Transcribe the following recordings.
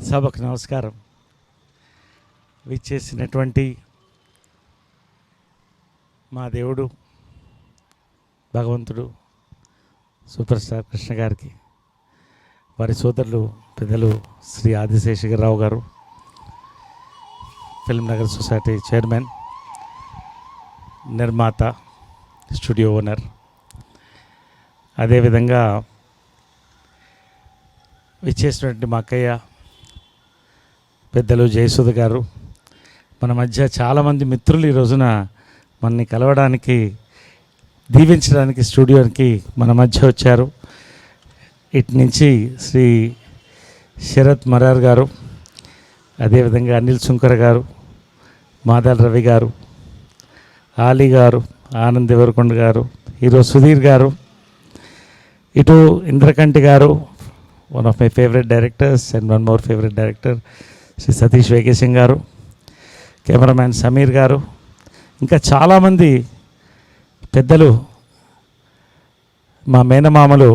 సభకు నమస్కారం. విచ్చేసినటువంటి మా దేవుడు భగవంతుడు సూపర్ స్టార్ కృష్ణ గారికి, వారి సోదరులు పెద్దలు శ్రీ ఆదిశేషగిరిరావు గారు, ఫిల్మ్ నగర్ సొసైటీ చైర్మన్, నిర్మాత, స్టూడియో ఓనర్, అదేవిధంగా విచ్చేసినటువంటి మా అక్కయ్య పెద్దలు జయసుధ గారు, మన మధ్య చాలామంది మిత్రులు ఈ రోజున మనని కలవడానికి, దీవించడానికి స్టూడియోకి మన మధ్య వచ్చారు. ఇటు నుంచి శ్రీ శరత్ మరార్ గారు, అదేవిధంగా అనిల్ సుంకర్ గారు, మాదాల్ రవి గారు, ఆలీ గారు, ఆనంద్ దేవరకొండ గారు, హీరో సుధీర్ గారు, ఇటు ఇంద్రకంటి గారు, one of my favourite directors and one more favourite director Shri Satish Vegesna గారు, కెమెరామ్యాన్ సమీర్ గారు, ఇంకా చాలామంది పెద్దలు, మా మేనమామలు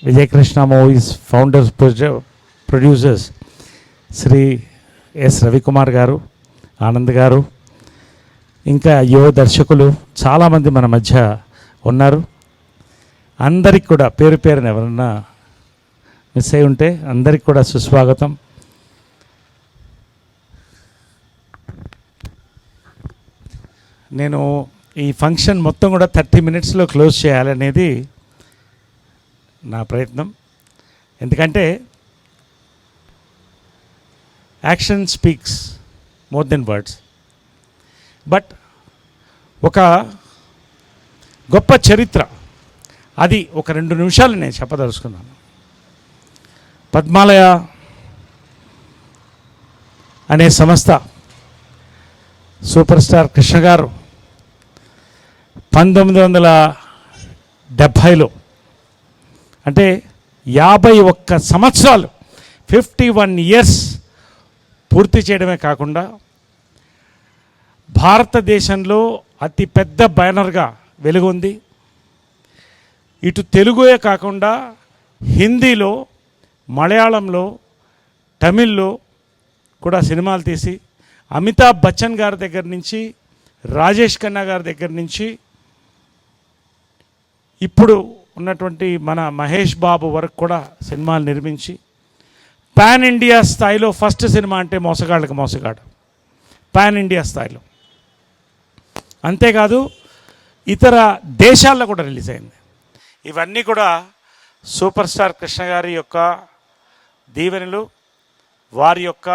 Vijayakrishna movies founders producers Shri S Ravikumar గారు, ఆనంద్ గారు, ఇంకా యువ దర్శకులు చాలామంది మన మధ్య ఉన్నారు. అందరికి కూడా పేరు పేరున ఎవరన్నా మిస్ అయి ఉంటే అందరికి కూడా సుస్వాగతం. నేను ఈ ఫంక్షన్ మొత్తం కూడా 30 minutesలో క్లోజ్ చేయాలనేది నా ప్రయత్నం. ఎందుకంటే action speaks more than words. But ఒక గొప్ప చరిత్ర, అది ఒక 2 నిమిషాలు నేను చెప్పదలుచుకున్నాను. పద్మాలయ అనే సంస్థ సూపర్ స్టార్ కృష్ణ గారు 1970లో, అంటే 51 సంవత్సరాలు, 51 years పూర్తి చేయడమే కాకుండా భారతదేశంలో అతి పెద్ద బ్యానర్గా వెలుగొంది. ఇటు తెలుగుయే కాకుండా హిందీలో, మలయాళంలో, తమిళ్లో కూడా సినిమాలు తీసి అమితాబ్ బచ్చన్ గారి దగ్గర నుంచి, రాజేష్ ఖన్నా గారి దగ్గర నుంచి, ఇప్పుడు ఉన్నటువంటి మన మహేష్ బాబు వరకు కూడా సినిమాలు నిర్మించి పాన్ ఇండియా స్థాయిలో ఫస్ట్ సినిమా అంటే మోసగాళ్ళకి మోసగాడు, పాన్ ఇండియా స్థాయిలో. అంతేకాదు ఇతర దేశాల్లో కూడా రిలీజ్ అయింది. ఇవన్నీ కూడా సూపర్ స్టార్ కృష్ణ గారి యొక్క దీవెనలు, వారి యొక్క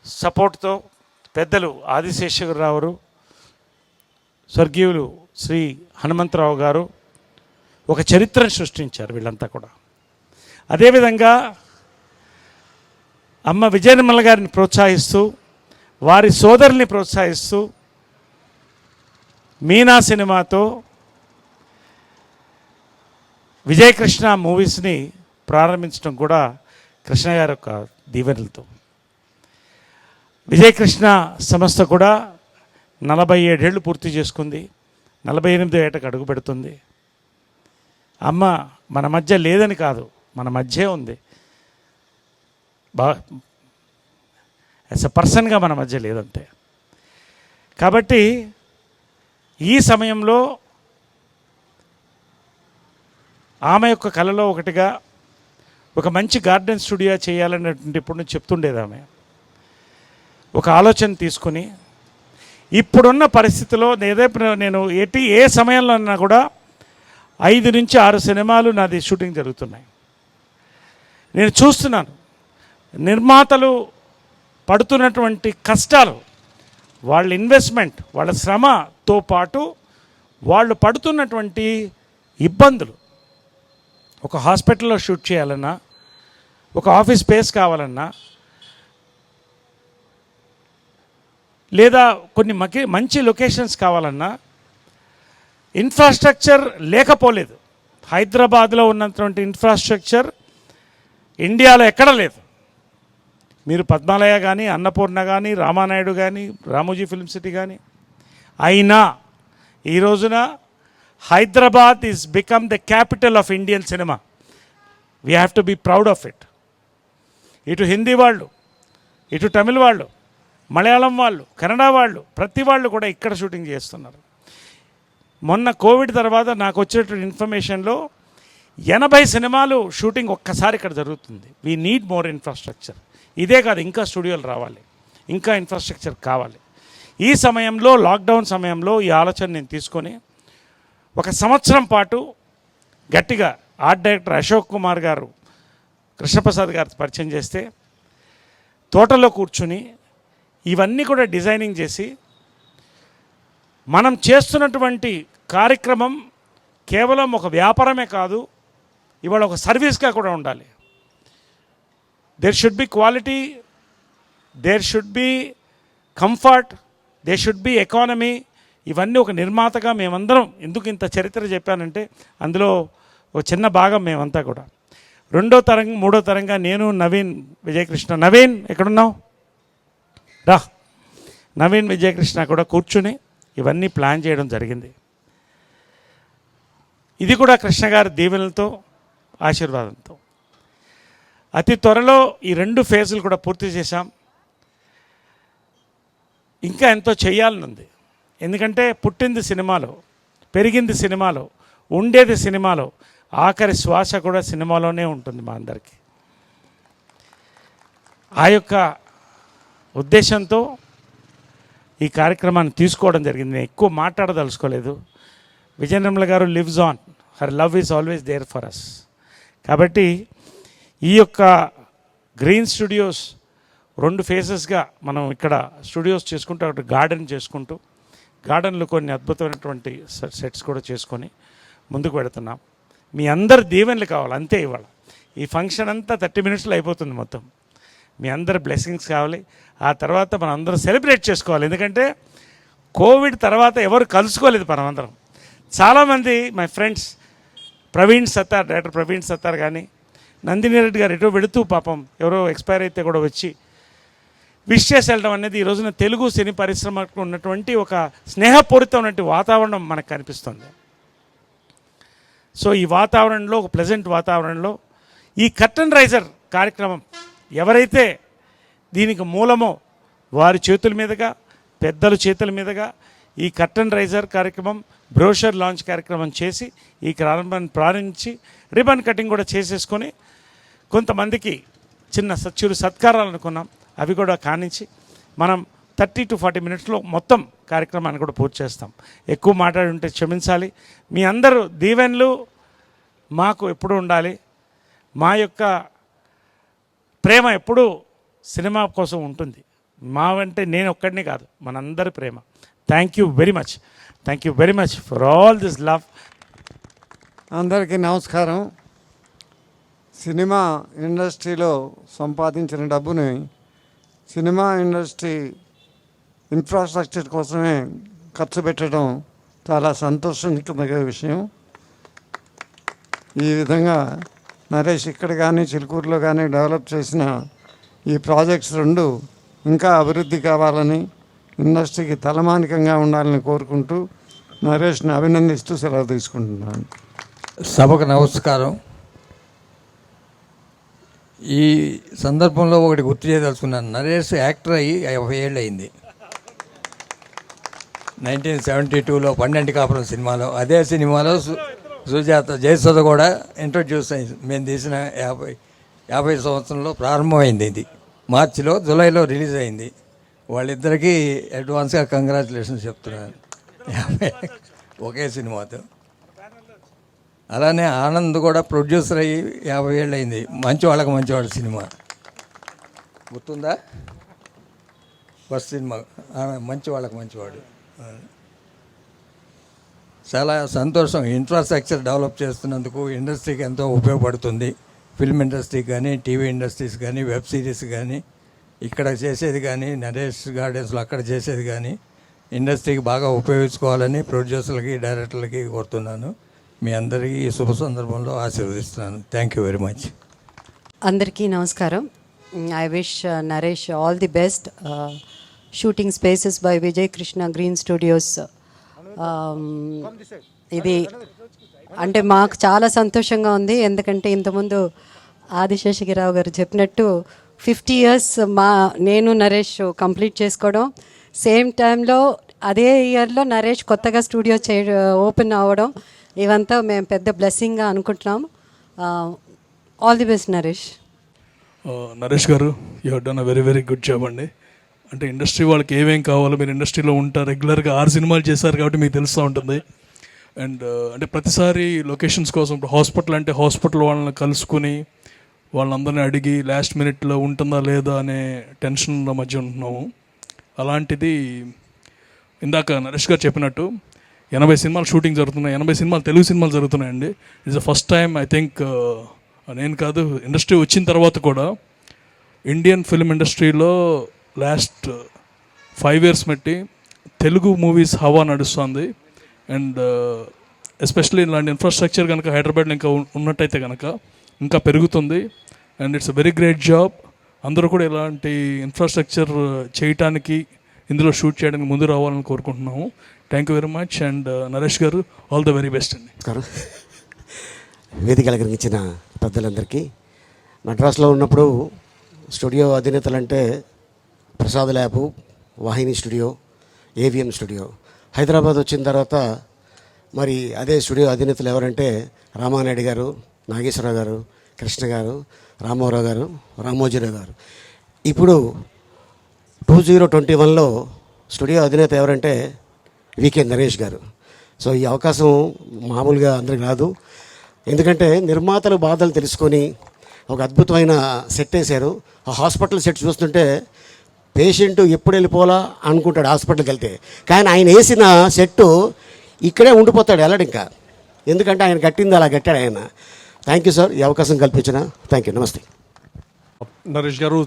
సపోర్ట్తో పెద్దలు ఆదిశేషగిరిరావు, స్వర్గీయులు శ్రీ హనుమంతరావు గారు ఒక చరిత్రను సృష్టించారు వీళ్ళంతా కూడా. అదేవిధంగా అమ్మ విజయనిర్మల గారిని ప్రోత్సహిస్తూ, వారి సోదరుల్ని ప్రోత్సహిస్తూ మీనా సినిమాతో విజయకృష్ణ మూవీస్ని ప్రారంభించడం కూడా కృష్ణ గారి యొక్క దీవెనలతో. విజయకృష్ణ సంస్థ కూడా 47 ఏళ్ళు పూర్తి చేసుకుంది, 48వ ఏటకు అడుగు పెడుతుంది. అమ్మ మన మధ్య లేదని కాదు, మన మధ్యే ఉంది. యాజ్ ఎ పర్సన్గా మన మధ్య లేదంతే. కాబట్టి ఈ సమయంలో ఆమె యొక్క కళలో ఒకటిగా ఒక మంచి గార్డెన్ స్టూడియో చేయాలనేటువంటి ఇప్పుడు నుంచి చెప్తుండేది. ఆమె ఒక ఆలోచన తీసుకుని ఇప్పుడున్న పరిస్థితిలో నేను ఏ సమయంలో అన్నా కూడా 5 నుంచి 6 సినిమాలు నాది షూటింగ్ జరుగుతున్నాయి. నేను చూస్తున్నాను నిర్మాతలు పడుతున్నటువంటి కష్టాలు, వాళ్ళ ఇన్వెస్ట్మెంట్, వాళ్ళ శ్రమతో పాటు వాళ్ళు పడుతున్నటువంటి ఇబ్బందులు. ఒక హాస్పిటల్లో షూట్ చేయాలన్నా, ఒక ఆఫీస్ స్పేస్ కావాలన్నా, లేదా కొన్ని మంచి లొకేషన్స్ కావాలన్నా ఇన్ఫ్రాస్ట్రక్చర్ లేకపోలేదు. హైదరాబాద్లో ఉన్నటువంటి ఇన్ఫ్రాస్ట్రక్చర్ ఇండియాలో ఎక్కడ లేదు. మీరు పద్మాలయ కానీ, అన్నపూర్ణ కానీ, రామానాయుడు కానీ, రామోజీ ఫిల్మ్ సిటీ కానీ, అయినా ఈ రోజున Hyderabad is become the capital of Indian cinema. We have to be proud of it. ఇటు హిందీ వాళ్ళు, ఇటు తమిళ్ వాళ్ళు, మలయాళం వాళ్ళు, కన్నడ వాళ్ళు, ప్రతి వాళ్ళు కూడా ఇక్కడ షూటింగ్ చేస్తున్నారు. మొన్న కోవిడ్ తర్వాత నాకు వచ్చేటువంటి ఇన్ఫర్మేషన్లో 80 సినిమాలు షూటింగ్ ఒక్కసారి ఇక్కడ జరుగుతుంది. We need more infrastructure. ఇదే కాదు, ఇంకా స్టూడియోలు రావాలి, ఇంకా ఇన్ఫ్రాస్ట్రక్చర్ కావాలి. ఈ సమయంలో, లాక్డౌన్ సమయంలో ఈ ఆలోచన నేను తీసుకొని 1 సంవత్సరం పాటు గట్టిగా ఆర్ట్ డైరెక్టర్ అశోక్ కుమార్ గారు, కృష్ణప్రసాద్ గారు పరిచయం చేస్తే తోటలో కూర్చుని ఇవన్నీ కూడా డిజైనింగ్ చేసి, మనం చేస్తున్నటువంటి కార్యక్రమం కేవలం ఒక వ్యాపారమే కాదు, ఇవాళ ఒక సర్వీస్గా కూడా ఉండాలి. There should be quality, there should be comfort, there should be economy. ఇవన్నీ ఒక నిర్మాతగా మేమందరం ఎందుకు ఇంత చరిత్ర చెప్పానంటే అందులో ఒక చిన్న భాగం మేమంతా కూడా. 2వ తరం 3వ తరంగా నేను, నవీన్ విజయకృష్ణ, నవీన్ ఎక్కడున్నావు రా, నవీన్ విజయకృష్ణ కూడా కూర్చుని ఇవన్నీ ప్లాన్ చేయడం జరిగింది. ఇది కూడా కృష్ణ గారి దీవెనలతో, ఆశీర్వాదంతో. అతి త్వరలో ఈ 2 ఫేజులు కూడా పూర్తి చేశాం. ఇంకా ఎంతో చేయాలని ఉంది. ఎందుకంటే పుట్టింది సినిమాలో, పెరిగింది సినిమాలో, ఉండేది సినిమాలో, ఆఖరి శ్వాస కూడా సినిమాలోనే ఉంటుంది మా అందరికీ. ఆ యొక్క ఉద్దేశంతో ఈ కార్యక్రమాన్ని తీసుకోవడం జరిగింది. నేను ఎక్కువ మాట్లాడదలుచుకోలేదు. విజయనిర్మల గారు lives on, her love is always there for us. కాబట్టి ఈ యొక్క గ్రీన్ స్టూడియోస్ 2 ఫేజెస్గా మనం ఇక్కడ స్టూడియోస్ చేసుకుంటూ, అక్కడ గార్డెన్ చేసుకుంటూ, గార్డెన్లో కొన్ని అద్భుతమైనటువంటి సెట్స్ కూడా చేసుకొని ముందుకు పెడుతున్నాం. మీ అందరు దీవెనలు కావాలి అంతే. ఇవాళ ఈ ఫంక్షన్ అంతా 30 మినిట్స్లో అయిపోతుంది మొత్తం. మీ అందరు బ్లెస్సింగ్స్ కావాలి. ఆ తర్వాత మనం అందరం సెలబ్రేట్ చేసుకోవాలి. ఎందుకంటే కోవిడ్ తర్వాత ఎవరు కలుసుకోలేదు మనమందరం. చాలామంది my friends, Praveen Sattar, director Praveen Sattar కానీ, నందిని రెడ్డి గారు ఎటో వెళుతూ పాపం ఎవరో ఎక్స్పైర్ అయితే కూడా వచ్చి విష్ చేసి వెళ్ళడం అనేది ఈ రోజున తెలుగు సినీ పరిశ్రమకు ఉన్నటువంటి ఒక స్నేహపూరితమైనటువంటి వాతావరణం మనకు కనిపిస్తుంది. సో ఈ వాతావరణంలో, ఒక ప్లెజెంట్ వాతావరణంలో ఈ కర్టన్ రైజర్ కార్యక్రమం ఎవరైతే దీనికి మూలమో వారి చేతుల మీదుగా, పెద్దల చేతుల మీదుగా ఈ కర్టన్ రైజర్ కార్యక్రమం, బ్రోషర్ లాంచ్ కార్యక్రమం చేసి ఈ కార్యక్రమాన్ని ప్రారంభించి రిబన్ కటింగ్ కూడా చేసేసుకొని కొంతమందికి చిన్న చిరు సత్కారాలు అనుకున్నాం. అవి కూడా కానించి మనం 30 to 40 మినిట్స్లో మొత్తం కార్యక్రమాన్ని కూడా పూర్తి చేస్తాం. ఎక్కువ మాట్లాడి ఉంటే క్షమించాలి. మీ అందరూ దీవెనలు మాకు ఎప్పుడూ ఉండాలి. మా యొక్క ప్రేమ ఎప్పుడూ సినిమా కోసం ఉంటుంది. మా అంటే నేను ఒక్కడిని కాదు, మనందరి ప్రేమ. Thank you very much, thank you very much for all this love. అందరికీ నమస్కారం. సినిమా ఇండస్ట్రీలో సంపాదించిన డబ్బుని సినిమా ఇండస్ట్రీ ఇన్ఫ్రాస్ట్రక్చర్ కోసమే ఖర్చు పెట్టడం చాలా సంతోషించదగ్గ విషయం. ఈ విధంగా నరేష్ ఇక్కడ కానీ చిలుకూరులో కానీ డెవలప్ చేసిన ఈ ప్రాజెక్ట్స్ 2 ఇంకా అభివృద్ధి కావాలని, ఇండస్ట్రీకి తలమానికంగా ఉండాలని కోరుకుంటూ నరేష్ని అభినందిస్తూ సెలవు తీసుకుంటున్నాను. సభకు నమస్కారం. ఈ సందర్భంలో ఒకటి గుర్తు చేయదలుచుకున్నాను. నరేష్ యాక్టర్ అయ్యి 50 ఏళ్ళు అయింది. 1972లో 12 కాపురం సినిమాలో, అదే సినిమాలో సుజాత జయసుధ కూడా ఇంట్రొడ్యూస్ అయింది. మేము తీసిన 50 సంవత్సరంలో ప్రారంభమైంది. ఇది మార్చిలో, జూలైలో రిలీజ్ అయింది. వాళ్ళిద్దరికీ అడ్వాన్స్గా కంగ్రాచులేషన్స్ చెప్తున్నాను ఒకే సినిమాతో. అలానే ఆనంద్ కూడా ప్రొడ్యూసర్ అయ్యి 50 ఏళ్ళు అయింది. మంచివాళ్ళకి మంచివాడు సినిమా గుర్తుందా? ఫస్ట్ సినిమా మంచివాళ్ళకి మంచివాడు. చాలా సంతోషం. ఇన్ఫ్రాస్ట్రక్చర్ డెవలప్ చేస్తున్నందుకు ఇండస్ట్రీకి ఎంతో ఉపయోగపడుతుంది. ఫిల్మ్ ఇండస్ట్రీకి కానీ, టీవీ ఇండస్ట్రీస్ కానీ, వెబ్ సిరీస్ కానీ, ఇక్కడ చేసేది కానీ, నరేష్ గార్డెన్స్లో అక్కడ చేసేది కానీ ఇండస్ట్రీకి బాగా ఉపయోగించుకోవాలని ప్రొడ్యూసర్లకి, డైరెక్టర్లకి కోరుతున్నాను. మీ అందరికీ ఈ శుభ సందర్భంలో ఆశీర్వదిస్తున్నాను. Thank you very much. అందరికీ నమస్కారం. I wish Naresh all the best. Shooting spaces by Vijay Krishna green studios. ఇది అంటే మాకు చాలా సంతోషంగా ఉంది. ఎందుకంటే ఇంతకుముందు ఆదిశేషగిరావు గారు చెప్పినట్టు 50 years నేను నరేష్ కంప్లీట్ చేసుకోవడం, సేమ్ టైంలో అదే ఇయర్లో నరేష్ కొత్తగా స్టూడియో ఓపెన్ అవ్వడం, ఇవంతా మేము పెద్ద బ్లెస్సింగ్గా అనుకుంటున్నాం. All the best Naresh. Naresh గారు, you have done a very very good job అండి. అంటే ఇండస్ట్రీ వాళ్ళకి ఏమేం కావాలో మీరు ఇండస్ట్రీలో ఉంటారు, రెగ్యులర్గా 6 సినిమాలు చేశారు కాబట్టి మీకు తెలుస్తూ ఉంటుంది. అండ్ అంటే ప్రతిసారి లొకేషన్స్ కోసం, ఇప్పుడు హాస్పిటల్ అంటే హాస్పిటల్ వాళ్ళని కలుసుకుని వాళ్ళందరినీ అడిగి లాస్ట్ మినిట్లో ఉంటుందా లేదా అనే టెన్షన్ల మధ్య ఉంటున్నాము. అలాంటిది ఇందాక నరేష్ గారు చెప్పినట్టు 80 సినిమాలు షూటింగ్ జరుగుతున్నాయి, 80 సినిమాలు తెలుగు సినిమాలు జరుగుతున్నాయండి. It's the first time I think, నేను కాదు ఇండస్ట్రీ వచ్చిన తర్వాత కూడా ఇండియన్ ఫిల్మ్ ఇండస్ట్రీలో లాస్ట్ 5 years బట్టి తెలుగు మూవీస్ హవా నడుస్తుంది. అండ్ ఎస్పెషల్లీ ఇలాంటి ఇన్ఫ్రాస్ట్రక్చర్ కనుక హైదరాబాద్లో ఇంకా ఉన్నట్టయితే కనుక ఇంకా పెరుగుతుంది. And it's a very great job. అందరూ కూడా ఇలాంటి ఇన్ఫ్రాస్ట్రక్చర్ చేయటానికి, ఇందులో షూట్ చేయడానికి ముందు రావాలని కోరుకుంటున్నాము. Thank you very much. And Naresh గారు, ఆల్ ద వెరీ బెస్ట్ అండి. నమస్కారం. వేదిక అలంకరించిన పెద్దలందరికీ, మద్రాసులో ఉన్నప్పుడు స్టూడియో అధినేతలంటే ప్రసాద్ ల్యాబ్, వాహిని స్టూడియో, ఏవిఎం స్టూడియో. హైదరాబాద్ వచ్చిన తర్వాత మరి అదే స్టూడియో అధినేతలు ఎవరంటే రామానాయుడు గారు, నాగేశ్వరరావు గారు, కృష్ణ గారు, రామారావు గారు, రామోజీరావు గారు. ఇప్పుడు 2021లో స్టూడియో అధినేత ఎవరంటే వికే నరేష్ గారు. సో ఈ అవకాశం మామూలుగా అందరికి రాదు. ఎందుకంటే నిర్మాతల బాధలు తెలుసుకొని ఒక అద్భుతమైన సెట్ వేశారు. ఆ హాస్పిటల్ సెట్ చూస్తుంటే పేషెంట్ ఎప్పుడు వెళ్ళిపోవాలా అనుకుంటాడు హాస్పిటల్కి వెళ్తే, కానీ ఆయన వేసిన సెట్టు ఇక్కడే ఉండిపోతాడు వెళ్ళడు ఇంకా, ఎందుకంటే ఆయన కట్టింది అలా కట్టాడు ఆయన. థ్యాంక్ యూ సార్, ఈ అవకాశం కల్పించిన. Thank you. నమస్తే. Naresh Garu,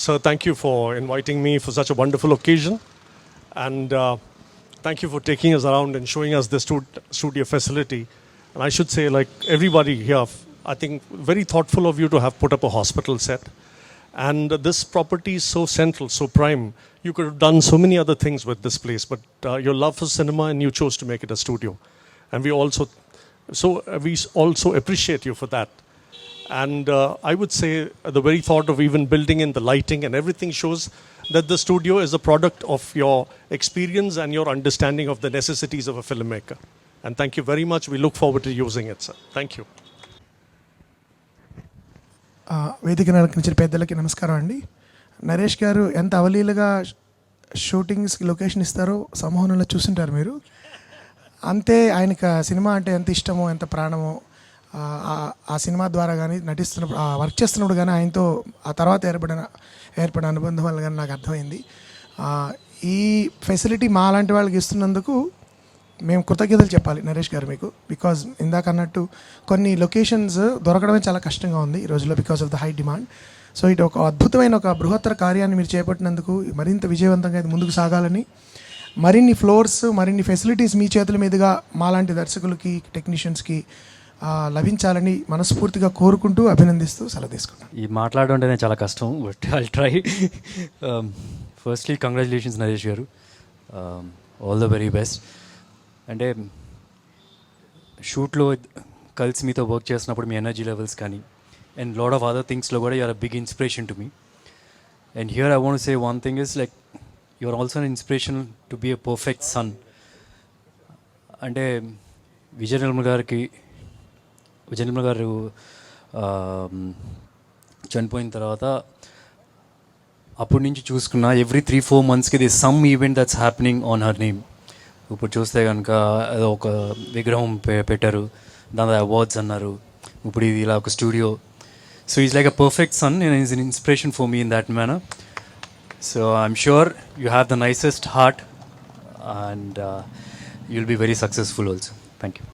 sir, thank you for inviting me for such a wonderful occasion. And thank you for taking us around and showing us the studio facility. And I should say, like everybody here, I think very thoughtful of you to have put up a hospital set. And this property is so central, so prime. You could have done so many other things with this place, but your love for cinema and you chose to make it a studio. And we also appreciate you for that. And I would say the very thought of even building in the lighting and everything shows that the studio is a product of your experience and your understanding of the necessities of a filmmaker. And thank you very much. We look forward to using it, sir. Thank you. వేదికను అలంకరించిన పెద్దలకి నమస్కారం అండి. నరేష్ గారు ఎంత అవలీలగా షూటింగ్స్కి location ఇస్తారో సంమోహనంలో చూసింటారు మీరు. అంతే ఆయనకు సినిమా అంటే ఎంత ఇష్టమో, ఎంత ప్రాణమో, ఆ సినిమా ద్వారా కానీ నటిస్తున్నప్పుడు, వర్క్ చేస్తున్నప్పుడు కానీ ఆయనతో ఆ తర్వాత ఏర్పడిన అనుబంధం వల్ల కానీ నాకు అర్థమైంది. ఈ ఫెసిలిటీ మా లాంటి వాళ్ళకి ఇస్తున్నందుకు మేము కృతజ్ఞతలు చెప్పాలి నరేష్ గారు మీకు. బికాజ్ ఇందాక అన్నట్టు కొన్ని లొకేషన్స్ దొరకడమే చాలా కష్టంగా ఉంది ఈ రోజుల్లో because of the high demand. So ఇటు ఒక అద్భుతమైన ఒక బృహత్తర కార్యాన్ని మీరు చేపట్టినందుకు మరింత విజయవంతంగా ఇది ముందుకు సాగాలని, మరిన్ని ఫ్లోర్స్, మరిన్ని ఫెసిలిటీస్ మీ చేతుల మీదుగా మాలాంటి దర్శకులకి, టెక్నీషియన్స్కి లభించాలని మనస్ఫూర్తిగా కోరుకుంటూ, అభినందిస్తూ సెలవు తీసుకున్నాను. ఈ మాట్లాడడం అంటేనే చాలా కష్టం, but I try. Firstly congratulations Naresh గారు, ఆల్ ద వెరీ బెస్ట్. అంటే షూట్లో కలిసి మీతో వర్క్ చేసినప్పుడు మీ ఎనర్జీ లెవెల్స్ కానీ అండ్ లాట్ ఆఫ్ అదర్ థింగ్స్లో కూడా you are a big inspiration to me. And here I want say one thing is like you are also an inspiration to be a perfect son. అంటే విజయ్ నిర్మల్ గారు చనిపోయిన తర్వాత అప్పటి నుంచి చూసుకున్న ఎవ్రీ 3-4 monthsకి the some event that's happening on her name. ఇప్పుడు చూస్తే కనుక ఒక విగ్రహం పెట్టారు, దాని అవార్డ్స్ అన్నారు, ఇప్పుడు ఇది ఇలా ఒక studio. So is like a perfect son and is an inspiration for me in that manner. So I'm sure you have the nicest heart and you will be very successful also. Thank you.